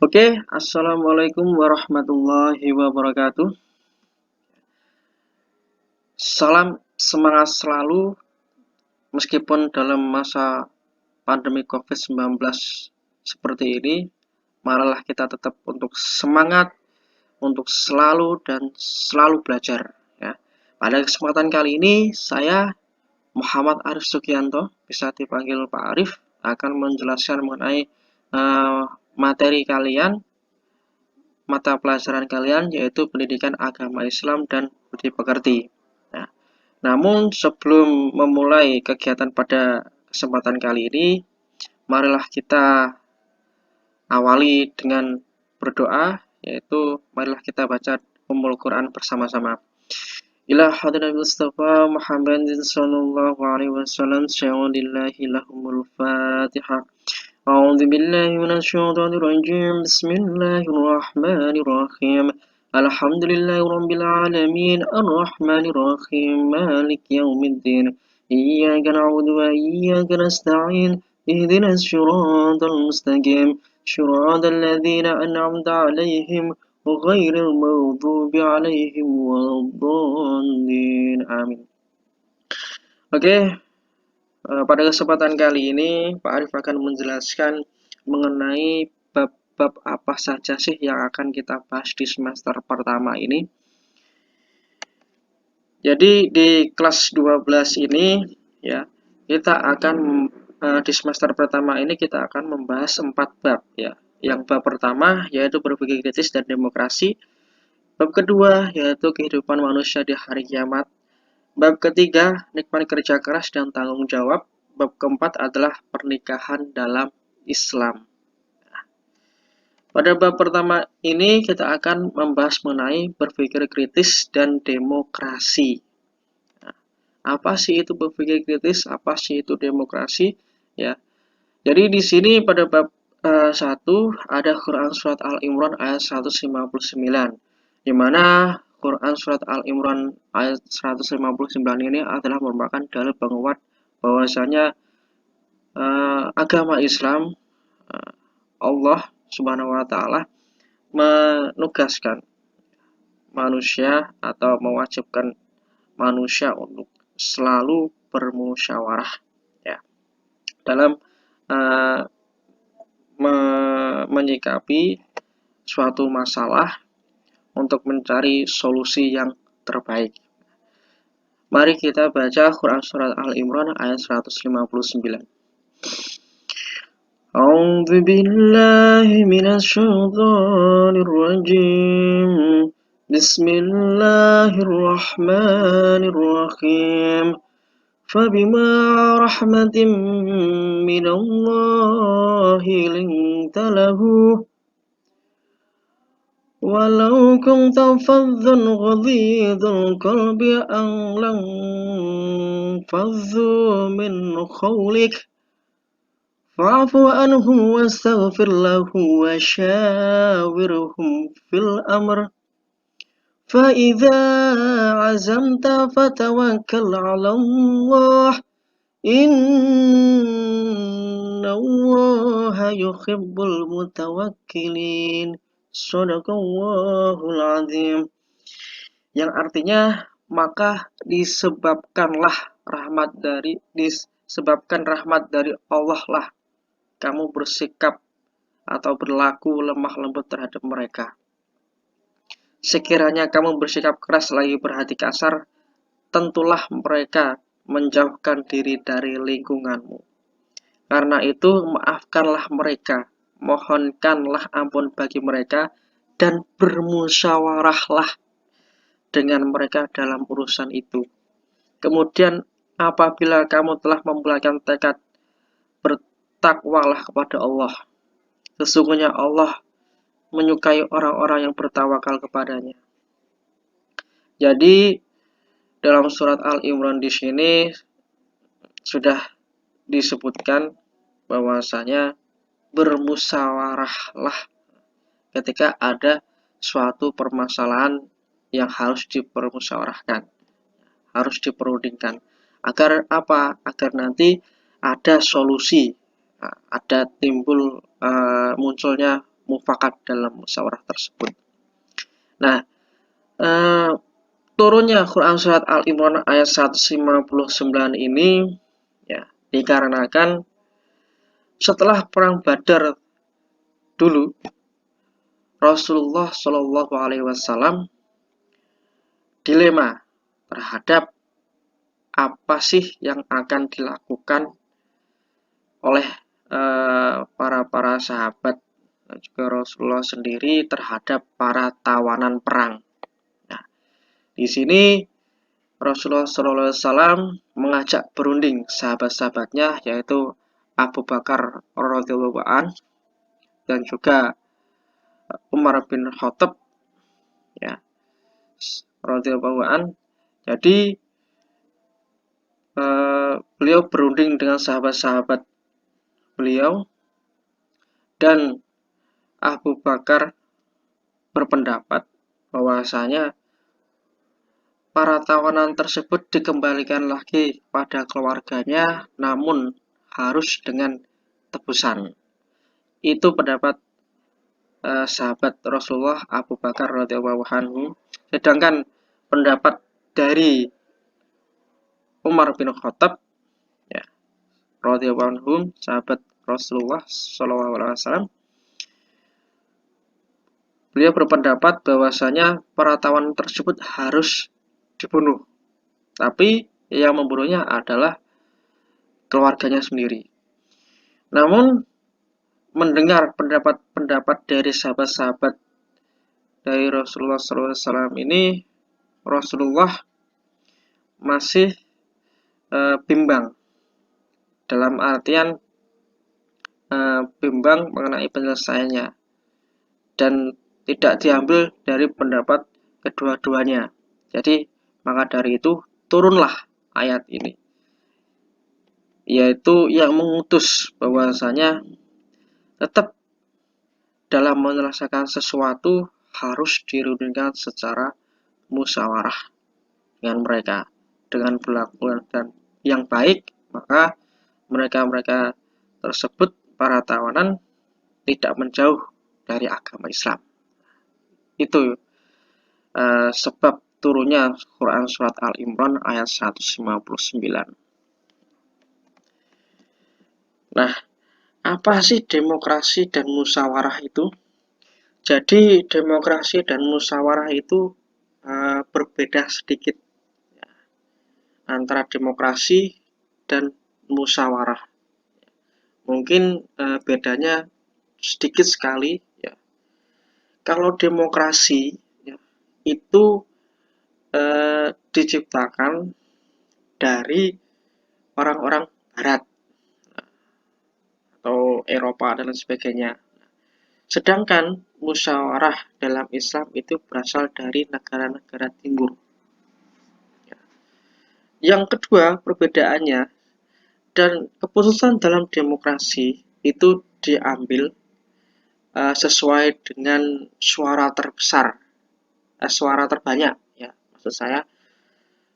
Oke, assalamualaikum warahmatullahi wabarakatuh. Salam semangat selalu, meskipun dalam masa pandemi COVID-19 seperti ini, marilah kita tetap untuk semangat, untuk selalu dan selalu belajar. Ya. Pada kesempatan kali ini, saya Muhammad Arif Sugianto, bisa dipanggil Pak Arif, akan menjelaskan mengenai materi kalian, mata pelajaran kalian, yaitu pendidikan agama Islam dan budi pekerti. Nah, namun sebelum memulai kegiatan pada kesempatan kali ini, marilah kita awali dengan berdoa, yaitu marilah kita baca Ummul Quran bersama-sama. Ila hadrat Mustafa Muhammadin sallallahu alaihi wasallam, syawadillahi lahumul fatihah. أعوذ بالله من الشيطان الرجيم بسم الله الرحمن الرحيم الحمد لله رب العالمين الرحمن الرحيم مالك يوم الدين إياك نعبد وإياك نستعين اهدنا الصراط المستقيم صراط الذين أنعمت عليهم غير المغضوب عليهم ولا الضالين آمين. Oke, pada kesempatan kali ini Pak Arif akan menjelaskan mengenai bab-bab apa saja sih yang akan kita bahas di semester pertama ini. Jadi di kelas 12 ini ya, kita akan di semester pertama ini kita akan membahas 4 bab ya. Yang bab pertama yaitu berpikir kritis dan demokrasi. Bab kedua yaitu kehidupan manusia di hari kiamat. Bab ketiga, nikmat kerja keras dan tanggung jawab. Bab keempat adalah pernikahan dalam Islam. Pada bab pertama ini kita akan membahas mengenai berpikir kritis dan demokrasi. Apa sih itu berpikir kritis? Apa sih itu demokrasi? Ya. Jadi di sini pada bab 1 ada Quran surat Al-Imran ayat 159. Di mana Quran surat Al-Imran ayat 159 ini adalah merupakan dalil penguat bahwasanya agama Islam, Allah Subhanahu wa taala menugaskan manusia atau mewajibkan manusia untuk selalu bermusyawarah ya dalam menyikapi suatu masalah untuk mencari solusi yang terbaik. Mari kita baca Quran surat Al-Imran ayat 159. A'udzu billahi minasy syaithanir rajim. Bismillahirrahmanirrahim. فبما رحمة من الله لنت له ولو كنت فظا غليظ القلب لانفضوا من حولك فاعف عنهم واستغفر لهم وشاورهم في الأمر فإذا عزمت فتوكل على الله إن الله يحب المتوكلين Shadaqallahul azim. Yang artinya maka disebabkan rahmat dari Allah lah kamu bersikap atau berlaku lemah lembut terhadap mereka. Sekiranya kamu bersikap keras lagi berhati kasar, tentulah mereka menjauhkan diri dari lingkunganmu. Karena itu maafkanlah mereka, mohonkanlah ampun bagi mereka, dan bermusyawarahlah dengan mereka dalam urusan itu. Kemudian apabila kamu telah membulatkan tekad, bertakwalah kepada Allah. Sesungguhnya Allah menyukai orang-orang yang bertawakal kepadanya. Jadi dalam surat Al-Imran di sini sudah disebutkan bahwasanya bermusyawarahlah ketika ada suatu permasalahan yang harus dipermusyawarahkan, harus diperundingkan. Agar apa? Agar nanti ada solusi, ada munculnya mufakat dalam musyawarah tersebut. Nah, turunnya Quran surat Al-Imran ayat 159 ini ya dikarenakan setelah perang Badar dulu Rasulullah Shallallahu Alaihi Wasallam dilema terhadap apa sih yang akan dilakukan oleh para sahabat dan juga Rasulullah sendiri terhadap para tawanan perang. Nah, di sini Rasulullah SAW mengajak berunding sahabat-sahabatnya yaitu Abu Bakar radhiyallahu an dan juga Umar bin Khattab ya radhiyallahu an. Jadi beliau berunding dengan sahabat-sahabat beliau dan Abu Bakar berpendapat bahwasanya para tawanan tersebut dikembalikan lagi pada keluarganya namun harus dengan tebusan. Itu pendapat sahabat Rasulullah Abu Bakar radhiyallahu anhu. Sedangkan pendapat dari Umar bin Khattab ya radhiyallahu anhu, sahabat Rasulullah sallallahu alaihi wasallam, beliau berpendapat bahwasanya para tawanan tersebut harus dibunuh. Tapi yang membunuhnya adalah keluarganya sendiri. Namun mendengar pendapat-pendapat dari sahabat-sahabat dari Rasulullah SAW ini, Rasulullah masih bimbang dalam artian bimbang mengenai penyelesaiannya dan tidak diambil dari pendapat kedua-duanya. Jadi maka dari itu turunlah ayat ini, yaitu yang mengutus bahwasanya tetap dalam menyelesaikan sesuatu harus dirundingkan secara musyawarah dengan mereka dengan perlakuan dan yang baik, maka mereka tersebut para tawanan tidak menjauh dari agama Islam. Itu sebab turunnya Quran surat Al-Imran ayat 159. Nah, apa sih demokrasi dan musyawarah itu? Jadi demokrasi dan musyawarah itu berbeda sedikit ya, antara demokrasi dan musyawarah. Mungkin bedanya sedikit sekali ya. Kalau demokrasi ya, itu diciptakan dari orang-orang Barat atau Eropa dan lain sebagainya. Sedangkan musyawarah dalam Islam itu berasal dari negara-negara timur. Yang kedua perbedaannya, dan keputusan dalam demokrasi itu diambil sesuai dengan suara terbesar, suara terbanyak ya maksud saya,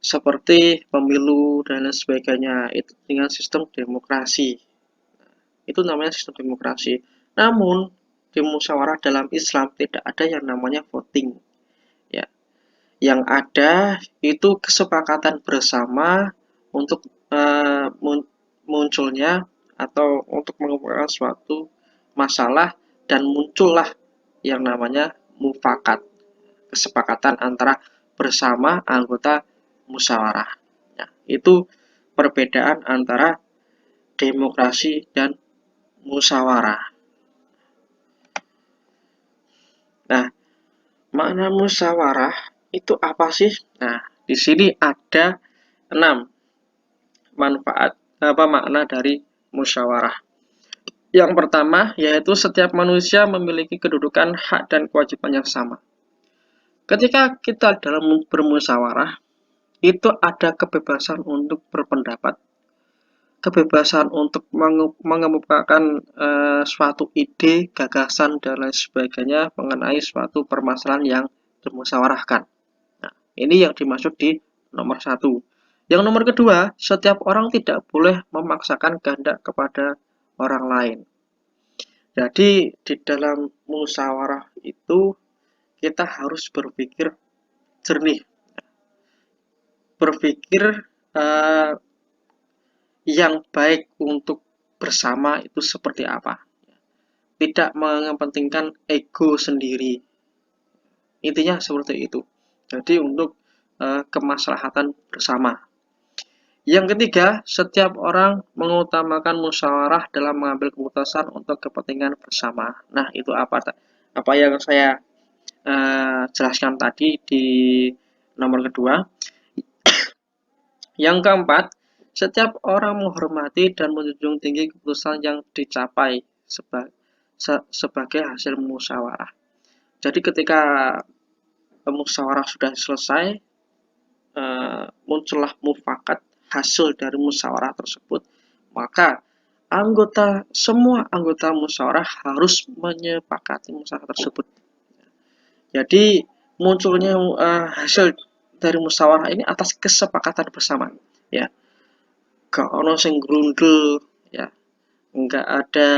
seperti pemilu dan lain sebagainya itu dengan sistem demokrasi. Itu namanya sistem demokrasi. Namun di musyawarah dalam Islam tidak ada yang namanya voting ya. Yang ada itu kesepakatan bersama untuk munculnya atau untuk mengumpulkan suatu masalah dan muncullah yang namanya mufakat, kesepakatan antara bersama anggota musyawarah. Nah, itu perbedaan antara demokrasi dan musyawarah. Nah, makna musyawarah itu apa sih? Nah, di sini ada 6 makna dari musyawarah. Yang pertama yaitu setiap manusia memiliki kedudukan, hak dan kewajiban yang sama. Ketika kita dalam bermusyawarah, itu ada kebebasan untuk berpendapat, kebebasan untuk mengemukakan suatu ide, gagasan dan lain sebagainya mengenai suatu permasalahan yang dimusyawarahkan. Nah, ini yang dimaksud di nomor 1. Yang nomor kedua, setiap orang tidak boleh memaksakan kehendak kepada orang lain. Jadi di dalam musyawarah itu kita harus berpikir jernih, berpikir uh, yang baik untuk bersama itu seperti apa. Tidak mengepentingkan ego sendiri. Intinya seperti itu. Jadi untuk kemaslahatan bersama. Yang ketiga, setiap orang mengutamakan musyawarah dalam mengambil keputusan untuk kepentingan bersama. Nah, itu apa yang saya jelaskan tadi di nomor kedua. Yang keempat, setiap orang menghormati dan menjunjung tinggi keputusan yang dicapai sebagai hasil musyawarah. Jadi ketika musyawarah sudah selesai, muncullah mufakat hasil dari musyawarah tersebut, maka semua anggota musyawarah harus menyepakati musyawarah tersebut. Jadi munculnya hasil dari musyawarah ini atas kesepakatan bersama, ya. Gak ono sing grundel, ya. Enggak ada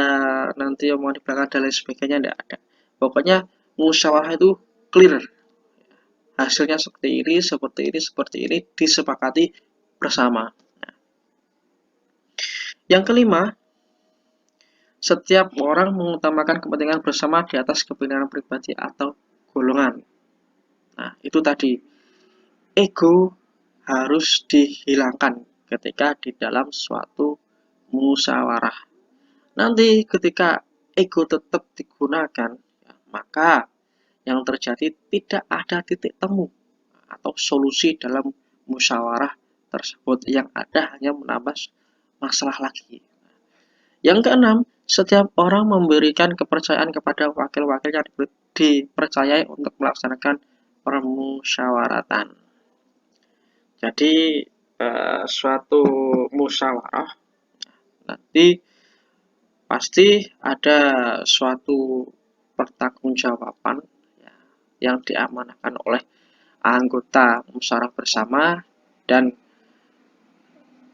nanti omongan di belakang dan lain sebagainya, enggak ada. Pokoknya musyawarah itu clear. Hasilnya seperti ini disepakati bersama. Yang kelima, setiap orang mengutamakan kepentingan bersama di atas kepentingan pribadi atau golongan. Nah, itu tadi. Ego harus dihilangkan ketika di dalam suatu musyawarah. Nanti ketika ego tetap digunakan, ya, maka yang terjadi tidak ada titik temu atau solusi dalam musyawarah tersebut, yang ada hanya menambah masalah lagi. Yang keenam, setiap orang memberikan kepercayaan kepada wakil-wakil yang dipercayai untuk melaksanakan permusyawaratan. Jadi suatu musyawarah nanti pasti ada suatu pertanggungjawaban, ya, yang diamanahkan oleh anggota musyawarah bersama, dan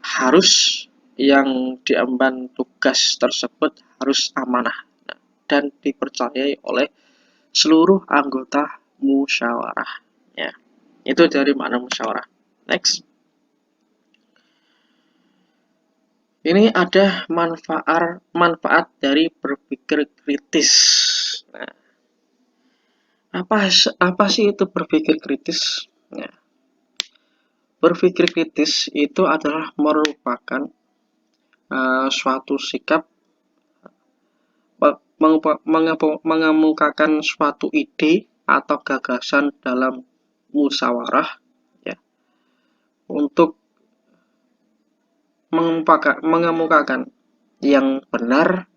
harus yang diemban tugas tersebut harus amanah dan dipercayai oleh seluruh anggota musyawarah, ya. Itu dari makna musyawarah. Next. Ini ada manfaat dari berpikir kritis. Nah, apa sih itu berpikir kritis? Nah, berpikir kritis itu adalah merupakan suatu sikap mengemukakan suatu ide atau gagasan dalam musyawarah, ya, untuk mengemukakan yang benar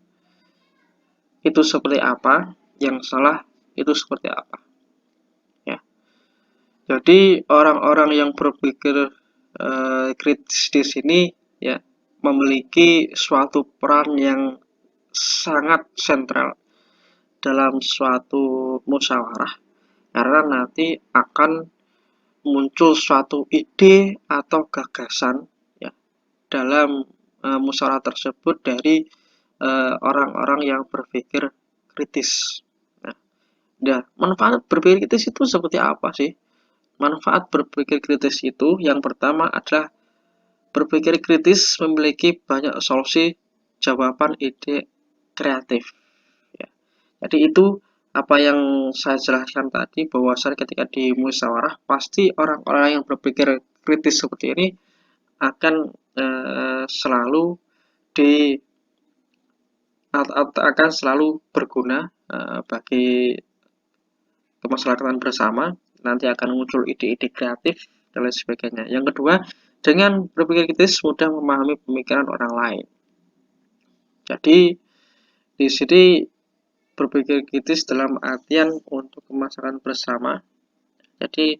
itu seperti apa, yang salah itu seperti apa, ya. Jadi orang-orang yang berpikir kritis di sini, ya, memiliki suatu peran yang sangat sentral dalam suatu musyawarah, karena nanti akan muncul suatu ide atau gagasan, ya, dalam musyawarah tersebut dari orang-orang yang berpikir kritis. Nah, manfaat berpikir kritis itu seperti apa sih? Manfaat berpikir kritis itu yang pertama adalah berpikir kritis memiliki banyak solusi, jawaban, ide kreatif. Ya. Jadi itu apa yang saya jelaskan tadi, bahwasanya ketika di musyawarah pasti orang-orang yang berpikir kritis seperti ini akan selalu berguna bagi kemaslahatan bersama. Nanti akan muncul ide-ide kreatif dan lain sebagainya. Yang kedua, dengan berpikir kritis mudah memahami pemikiran orang lain. Jadi di sini berpikir kritis dalam artian untuk kemaslahatan bersama. Jadi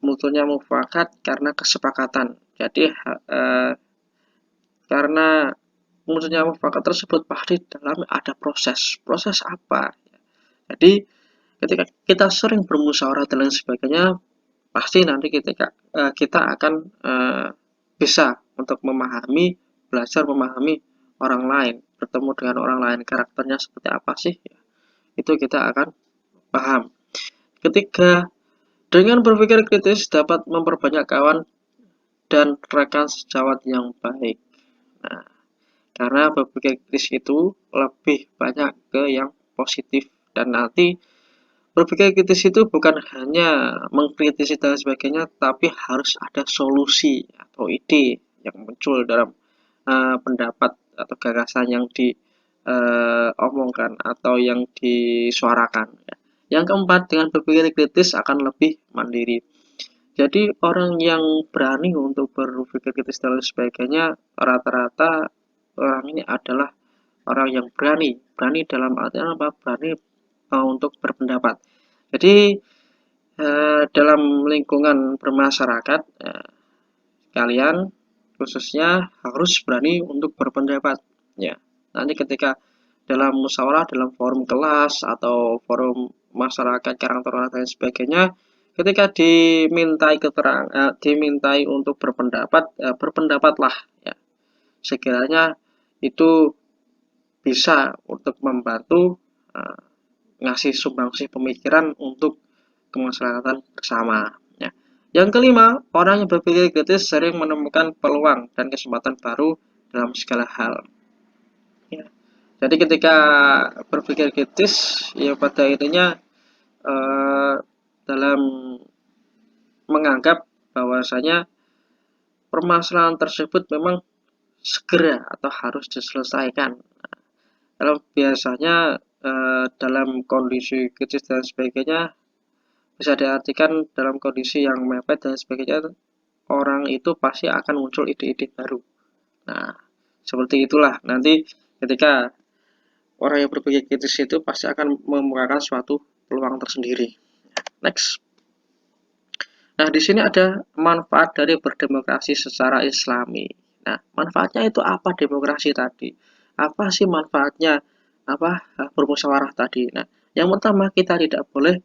munculnya mufakat karena kesepakatan. Jadi karena munculnya mufakat tersebut pasti dalam ada proses. Proses apa? Jadi ketika kita sering bermusyawarah dan lain sebagainya, pasti nanti kita akan bisa untuk belajar memahami orang lain. bertemu dengan orang lain, karakternya seperti apa sih, itu kita akan paham. Ketiga, dengan berpikir kritis dapat memperbanyak kawan dan rekan sejawat yang baik. Nah, karena berpikir kritis itu lebih banyak ke yang positif, dan nanti berpikir kritis itu bukan hanya mengkritisi dan sebagainya, tapi harus ada solusi atau ide yang muncul dalam pendapat atau gagasan yang diomongkan atau yang disuarakan. Yang keempat, dengan berpikir kritis akan lebih mandiri. Jadi orang yang berani untuk berpikir kritis dan sebagainya, rata-rata orang ini adalah orang yang berani. Berani dalam artian apa? Berani untuk berpendapat. Jadi dalam lingkungan bermasyarakat, kalian khususnya harus berani untuk berpendapat. Ya, nanti ketika dalam musyawarah, dalam forum kelas atau forum masyarakat, karang taruna dan sebagainya, ketika dimintai untuk berpendapat, berpendapatlah. Ya, sekiranya itu bisa untuk membantu ngasih sumbangsi pemikiran untuk kemaslahatan bersama. Ya. Yang kelima, orang yang berpikir kritis sering menemukan peluang dan kesempatan baru dalam segala hal. Ya. Jadi ketika berpikir kritis, ya pada intinya dalam menganggap bahwasanya permasalahan tersebut memang segera atau harus diselesaikan. Kalau biasanya dalam kondisi kritis dan sebagainya, bisa diartikan dalam kondisi yang mepet dan sebagainya, orang itu pasti akan muncul ide-ide baru. Nah, seperti itulah nanti ketika orang yang berpikir kritis itu pasti akan membukakan suatu peluang tersendiri. Next. Nah, di sini ada manfaat dari berdemokrasi secara Islami. Nah, manfaatnya itu apa demokrasi tadi? Apa sih manfaatnya? Apa bermusyawarah tadi? Nah, yang pertama, kita tidak boleh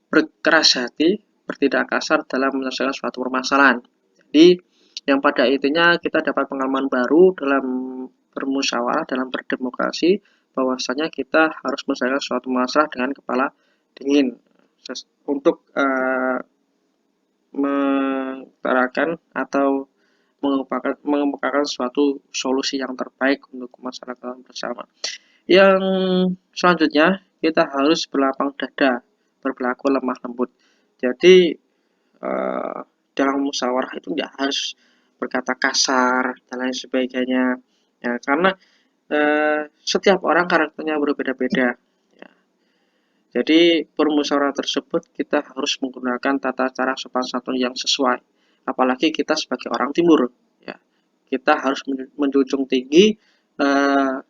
berkeras hati, bertindak kasar dalam menyelesaikan suatu permasalahan. Jadi, yang pada intinya kita dapat pengalaman baru dalam bermusyawarah, dalam berdemokrasi, bahwasanya kita harus menyelesaikan suatu masalah dengan kepala dingin untuk mengutarakan atau mengemukakan suatu solusi yang terbaik untuk masyarakat bersama. Yang selanjutnya, kita harus berlapang dada, berperilaku lemah lembut. Jadi dalam musyawarah itu tidak harus berkata kasar dan lain sebagainya. Ya, karena setiap orang karakternya berbeda-beda. Ya. Jadi permusyawarah tersebut kita harus menggunakan tata cara sopan santun yang sesuai. Apalagi kita sebagai orang timur, ya, kita harus menjunjung tinggi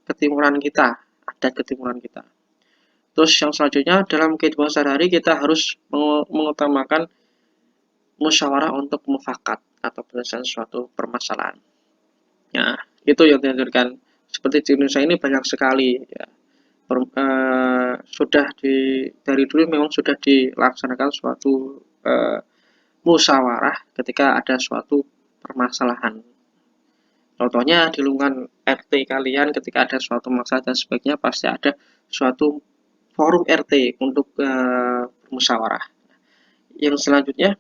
ketimuran kita, adat ketimuran kita. Terus yang selanjutnya, dalam kehidupan sehari-hari kita harus mengutamakan musyawarah untuk mufakat atau penyelesaian suatu permasalahan. Ya, itu yang dianjurkan. Seperti di Indonesia ini banyak sekali, ya, sudah dari dulu memang sudah dilaksanakan suatu musyawarah ketika ada suatu permasalahan. Contohnya di lingkungan RT kalian ketika ada suatu masalah dan sebagainya, pasti ada suatu forum RT untuk bermusyawarah. Yang selanjutnya,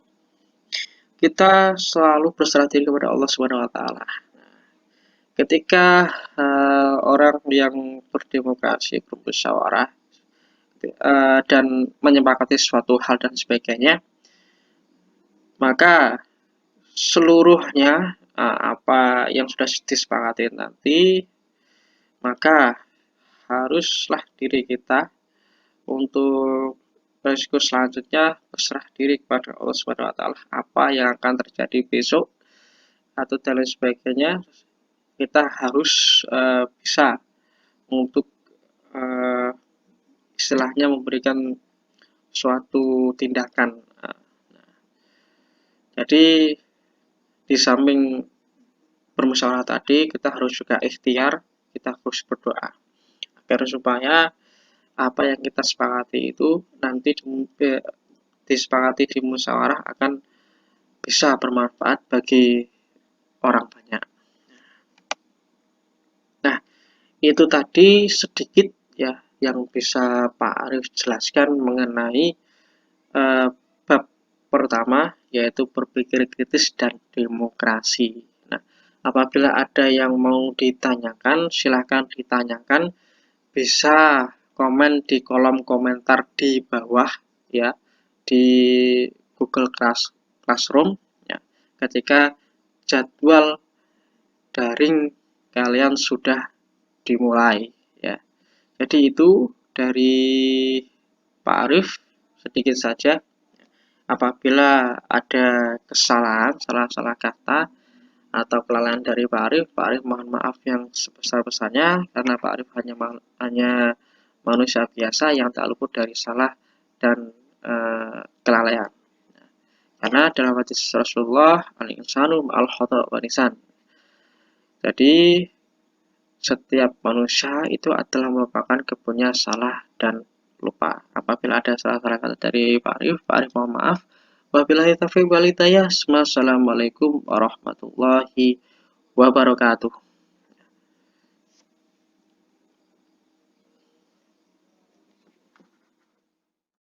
kita selalu berserah diri kepada Allah Subhanahu wa taala. Ketika orang yang berdemokrasi, bermusyawarah dan menyepakati suatu hal dan sebagainya, maka seluruhnya apa yang sudah disepakati nanti, maka haruslah diri kita untuk resiko selanjutnya berserah diri kepada Allah Subhanahu wa taala. Apa yang akan terjadi besok atau dan lain sebagainya, kita harus bisa untuk istilahnya memberikan suatu tindakan. Jadi di samping bermusyawarah tadi, kita harus juga ikhtiar, kita harus berdoa agar supaya apa yang kita sepakati itu nanti disepakati di musyawarah akan bisa bermanfaat bagi orang banyak. Nah, Itu tadi sedikit ya yang bisa Pak Arif jelaskan mengenai bab pertama, yaitu berpikir kritis dan demokrasi. Nah, apabila ada yang mau ditanyakan, silahkan ditanyakan, bisa komen di kolom komentar di bawah ya, di Google Classroom ya, ketika jadwal daring kalian sudah dimulai ya. Jadi itu dari Pak Arif, sedikit saja. Apabila ada kesalahan, salah-salah kata atau kelalaian dari Pak Arif mohon maaf yang sebesar-besarnya, karena Pak Arif hanya manusia biasa yang tak luput dari salah dan kelalaian. Karena dalam hadis Rasulullah, al-insanu ma'al khata' wa nisan. Jadi setiap manusia itu adalah merupakan kebunnya salah dan lupa. Apabila ada salah-salah kata dari Pak Arif mohon maaf. Wabillahi taufiq wal hidayah. Wassalamualaikum warahmatullahi wabarakatuh.